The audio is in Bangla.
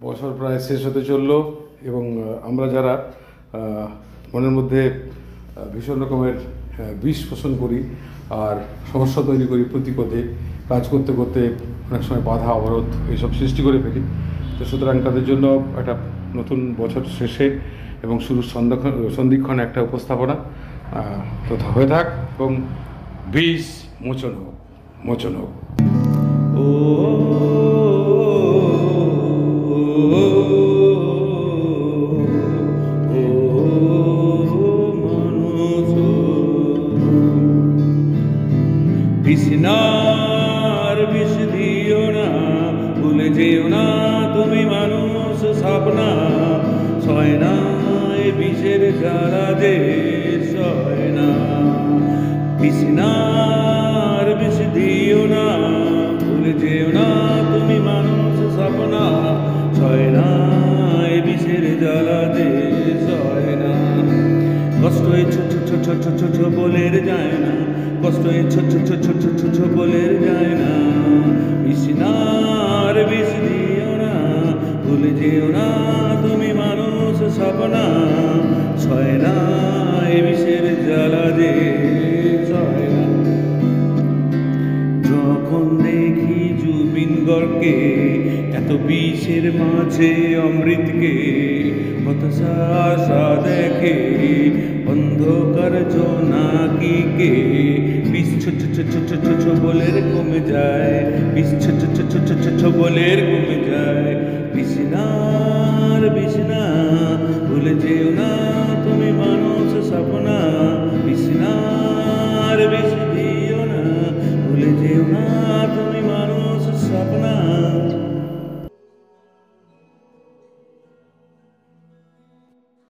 বছর প্রায় শেষ হতে চললো এবং আমরা যারা মনের মধ্যে ভীষণ রকমের বিষ পোষণ করি আর সমস্যা তৈরি করি প্রতিপদে কাজ করতে করতে অনেক সময় বাধা অবরোধ এইসব সৃষ্টি করে ফেলি। তো সুতরাং তাদের জন্য একটা নতুন বছর শেষে এবং শুরুর সন্ধিক্ষণ একটা উপস্থাপনা তো হয়ে থাক এবং বিষ মোচন হোক। ও বিষ্ণার বিষ দিও না, ভুলে যেও না তুমি মানুষ স্বপ্না, সয় না এ বিষের জ্বালা যে সয় না। বিষ্ণার বিষ দিও না, ভুলে যেও না তুমি মানুষ স্বপ্না, সয় না এ বিষের জ্বালা যে সয় না। কষ্ট এই ছোট বলের যায় না, কষ্ট এই ছোট বলের যায় না। বিষ্ণার বিষ দিও না, ভুলে যেও না তুমি মানুষ স্বপ্না, সয় না এ বিষের জ্বালা যে সয় না। যখন দেখি জুবিন গড়কে এত বিষের মাঝে অমৃতকে, হতাশা আশা দেখে অন্ধকার জোনাকিকে। বিষ ছোট বলের কমে যায়, বিষ ছোট বলের কমে যায়।